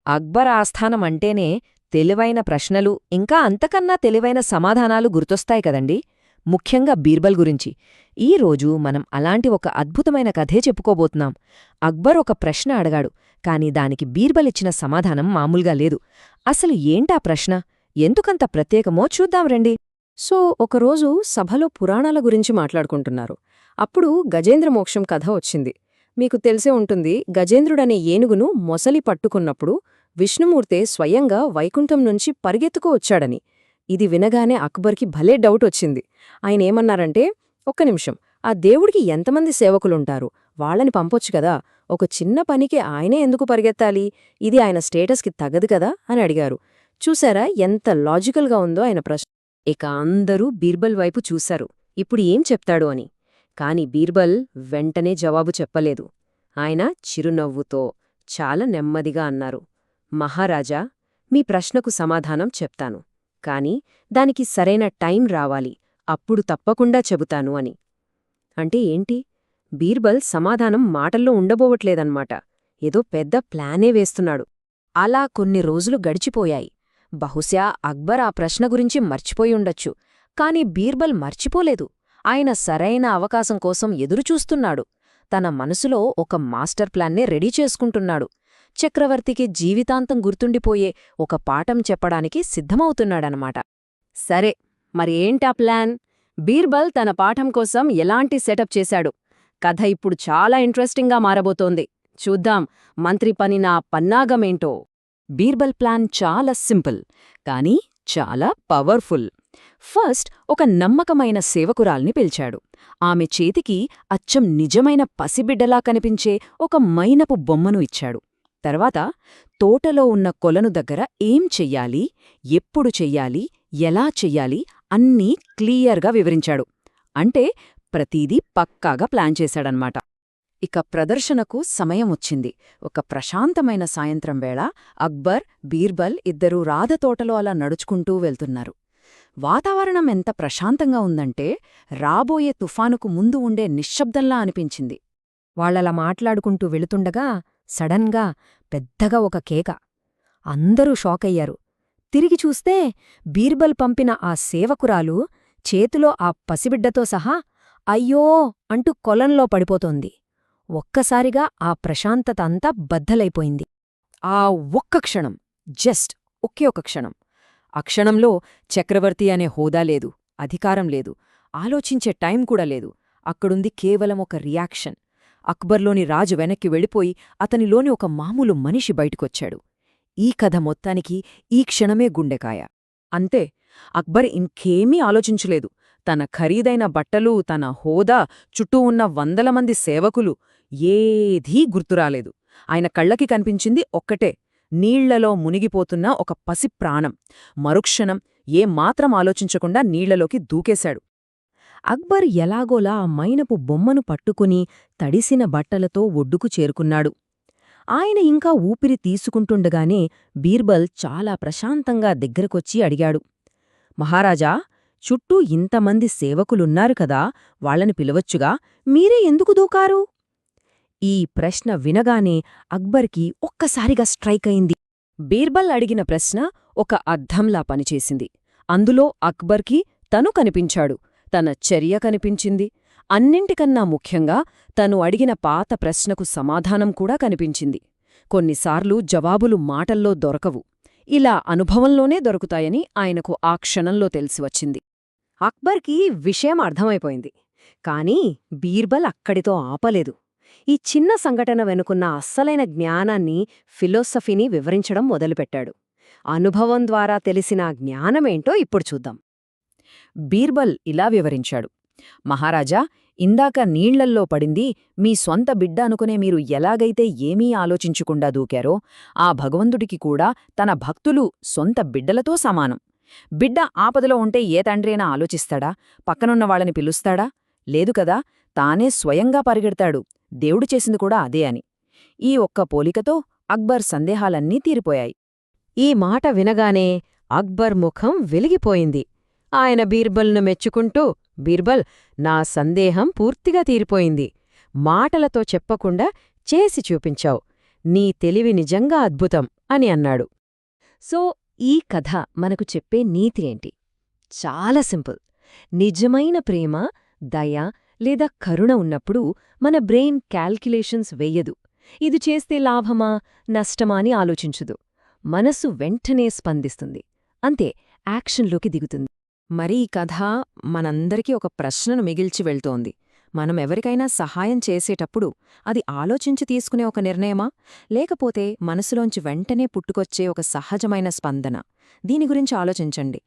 అక్బర్ ఆస్థానం అంటేనే తెలివైన ప్రశ్నలు ఇంకా అంతకన్నా తెలివైన సమాధానాలు గుర్తొస్తాయి కదండి. ముఖ్యంగా బీర్బల్ గురించి ఈరోజు మనం అలాంటి ఒక అద్భుతమైన కథే చెప్పుకోబోతున్నాం. అక్బర్ ఒక ప్రశ్న అడగాడు, కాని దానికి బీర్బల్ ఇచ్చిన సమాధానం మామూలుగా లేదు. అసలు ఏంటా ప్రశ్న, ఎందుకంత ప్రత్యేకమో చూద్దాం రండి. ఒకరోజు సభలో పురాణాల గురించి మాట్లాడుకుంటున్నారు. అప్పుడు గజేంద్ర మోక్షం కథ వచ్చింది. మీకు తెలిసే ఉంటుంది, గజేంద్రుడనే ఏనుగును మొసలి పట్టుకున్నప్పుడు విష్ణుమూర్తే స్వయంగా వైకుంఠం నుంచి పరిగెత్తుకు వచ్చాడని. ఇది వినగానే అక్బర్కి భలే డౌట్ వచ్చింది. ఆయనేమన్నారంటే, ఒక్క నిమిషం, ఆ దేవుడికి ఎంతమంది సేవకులుంటారు, వాళ్ళని పంపొచ్చు కదా, ఒక చిన్న పనికి ఆయనే ఎందుకు పరిగెత్తాలి, ఇది ఆయన స్టేటస్కి తగదు కదా అని అడిగారు. చూశారా ఎంత లాజికల్గా ఉందో ఆయన ప్రశ్న. ఇక అందరూ బీర్బల్ వైపు చూశారు, ఇప్పుడు ఏం చెప్తాడు అని. కాని బీర్బల్ వెంటనే జవాబు చెప్పలేదు. ఆయన చిరునవ్వుతో చాలా నెమ్మదిగా అన్నారు, మహారాజా, మీ ప్రశ్నకు సమాధానం చెప్తాను, కాని దానికి సరైన టైం రావాలి, అప్పుడు తప్పకుండా చెబుతాను అని. అంటే ఏంటి? బీర్బల్ సమాధానం మాటల్లో ఉండబోవట్లేదన్నమాట, ఏదో పెద్ద ప్లానే వేస్తున్నాడు. అలా కొన్ని రోజులు గడిచిపోయాయి. బహుశా అక్బర్ ఆ ప్రశ్న గురించి మర్చిపోయుండొచ్చు, కాని బీర్బల్ మర్చిపోలేదు. ఆయన సరైన అవకాశం కోసం ఎదురుచూస్తున్నాడు. తన మనసులో ఒక మాస్టర్ ప్లాన్నే రెడీ చేసుకుంటున్నాడు. చక్రవర్తికి జీవితాంతం గుర్తుండిపోయే ఒక పాఠం చెప్పడానికి సిద్ధమవుతున్నాడనమాట. సరే, మరి ఏంటా ప్లాన్? బీర్బల్ తన పాఠం కోసం ఎలాంటి సెటప్ చేశాడు? కథ ఇప్పుడు చాలా ఇంట్రెస్టింగ్గా మారబోతోంది. చూద్దాం మంత్రి పనిన పన్నాగమేంటో. బీర్బల్ ప్లాన్ చాలా సింపుల్, కానీ చాలా పవర్ఫుల్. ఫస్ట్ ఒక నమ్మకమైన సేవకురాల్ని పిలిచాడు. ఆమె చేతికి అచ్చం నిజమైన పసిబిడ్డలా కనిపించే ఒక మైనపు బొమ్మను ఇచ్చాడు. తర్వాత తోటలో ఉన్న కొలను దగ్గర ఏం చెయ్యాలి, ఎప్పుడు చెయ్యాలి, ఎలా చెయ్యాలి అన్నీ క్లియర్గా వివరించాడు. అంటే ప్రతీదీ పక్కాగా ప్లాన్ చేశాడన్మాట. ఇక ప్రదర్శనకు సమయం వచ్చింది. ఒక ప్రశాంతమైన సాయంత్రం వేళ అక్బర్, బీర్బల్ ఇద్దరూ రాధతోటలో అలా నడుచుకుంటూ వెళ్తున్నారు. వాతావరణం ఎంత ప్రశాంతంగా ఉందంటే రాబోయే తుఫానుకు ముందు ఉండే నిశ్శబ్దంలా అనిపించింది. వాళ్లలా మాట్లాడుకుంటూ వెళుతుండగా సడన్గా పెద్దగా ఒక కేక. అందరూ షాకయ్యారు. తిరిగి చూస్తే బీర్బల్ పంపిన ఆ సేవకురాలు చేతిలో ఆ పసిబిడ్డతో సహా అయ్యో అంటూ కొలంలో పడిపోతోంది. ఒక్కసారిగా ఆ ప్రశాంతత అంతా బద్దలైపోయింది. ఆ ఒక్క క్షణం, జస్ట్ ఒకే ఒక క్షణం. ఆ క్షణంలో చక్రవర్తి అనే హోదా లేదు, అధికారం లేదు, ఆలోచించే టైం కూడా లేదు. అక్కడుంది కేవలం ఒక రియాక్షన్. అక్బర్లోని రాజు వెనక్కి వెళ్ళిపోయి అతనిలోని ఒక మామూలు మనిషి బయటకొచ్చాడు. ఈ కథ మొత్తానికి ఈ క్షణమే గుండెకాయ. అంతే, అక్బర్ ఇంకేమీ ఆలోచించలేదు. తన ఖరీదైన బట్టలు, తన హోదా, చుట్టూ ఉన్న 100 మంది సేవకులు ఏదీ గుర్తురాలేదు. ఆయన కళ్ళకి కనిపించింది ఒక్కటే, నీళ్లలో మునిగిపోతున్న ఒక పసి ప్రాణం. మరుక్షణం ఏమాత్రం ఆలోచించకుండా నీళ్లలోకి దూకేశాడు. అక్బర్ ఎలాగోలా ఆ మైనపు బొమ్మను పట్టుకుని తడిసిన బట్టలతో ఒడ్డుకు చేరుకున్నాడు. ఆయన ఇంకా ఊపిరి తీసుకుంటుండగానే బీర్బల్ చాలా ప్రశాంతంగా దగ్గరకొచ్చి అడిగాడు, మహారాజా, చుట్టూ ఇంతమంది సేవకులున్నారు కదా, వాళ్ళని పిలవచ్చుగా, మీరే ఎందుకు దూకారు? ఈ ప్రశ్న వినగానే అక్బర్కి ఒక్కసారిగా స్ట్రైక్ అయింది. బీర్బల్ అడిగిన ప్రశ్న ఒక అద్దంలా పనిచేసింది. అందులో అక్బర్కి తను కనిపించాడు, తన చర్య కనిపించింది. అన్నింటికన్నా ముఖ్యంగా తను అడిగిన పాత ప్రశ్నకు సమాధానం కూడా కనిపించింది. కొన్నిసార్లు జవాబులు మాటల్లో దొరకవు, ఇలా అనుభవంలోనే దొరుకుతాయని ఆయనకు ఆ క్షణంలో తెలిసివచ్చింది. అక్బర్కి విషయం అర్థమైపోయింది. కాని బీర్బల్ అక్కడితో ఆపలేదు. ఈ చిన్న సంఘటన వెనుకున్న అస్సలైన జ్ఞానాన్ని, ఫిలాసఫీని వివరించడం మొదలుపెట్టాడు. అనుభవం ద్వారా తెలిసిన జ్ఞానమేంటో ఇప్పుడు చూద్దాం. బీర్బల్ ఇలా వివరించాడు, మహారాజా, ఇందాక నీళ్లల్లో పడింది మీ స్వంత బిడ్డ అనుకునే మీరు ఎలాగైతే ఏమీ ఆలోచించకుండా దూకారో, ఆ భగవంతుడికి కూడా తన భక్తులు సొంత బిడ్డలతో సమానం. బిడ్డ ఆపదలో ఉంటే ఏ తండ్రైనా ఆలోచిస్తాడా, పక్కనున్న వాళ్ళని పిలుస్తాడా? లేదు కదా, తానే స్వయంగా పరిగెడతాడు. దేవుడు చేసింది కూడా అదే అని. ఈ ఒక్క పోలికతో అక్బర్ సందేహాలన్నీ తీరిపోయాయి. ఈ మాట వినగానే అక్బర్ ముఖం వెలిగిపోయింది. ఆయన బీర్బల్ను మెచ్చుకుంటూ, బీర్బల్, నా సందేహం పూర్తిగా తీరిపోయింది. మాటలతో చెప్పకుండా చేసి చూపించావు. నీ తెలివి నిజంగా అద్భుతం అని అన్నాడు. సో ఈ కథ మనకు చెప్పే నీతి ఏంటి? చాలా సింపుల్. నిజమైన ప్రేమ, దయ లేదా కరుణ ఉన్నప్పుడు మన బ్రెయిన్ క్యాల్క్యులేషన్స్ వెయ్యదు. ఇది చేస్తే లాభమా, నష్టమా అని ఆలోచించదు. మనస్సు వెంటనే స్పందిస్తుంది. అంతే, యాక్షన్లోకి దిగుతుంది. మరి ఈ కథ మనందరికీ ఒక ప్రశ్నను మిగిల్చి వెళ్తోంది. మనం ఎవరికైనా సహాయం చేసేటప్పుడు అది ఆలోచించి తీసుకునే ఒక నిర్ణయమా, లేకపోతే మనసులోంచి వెంటనే పుట్టుకొచ్చే ఒక సహజమైన స్పందన? దీని గురించి ఆలోచించండి.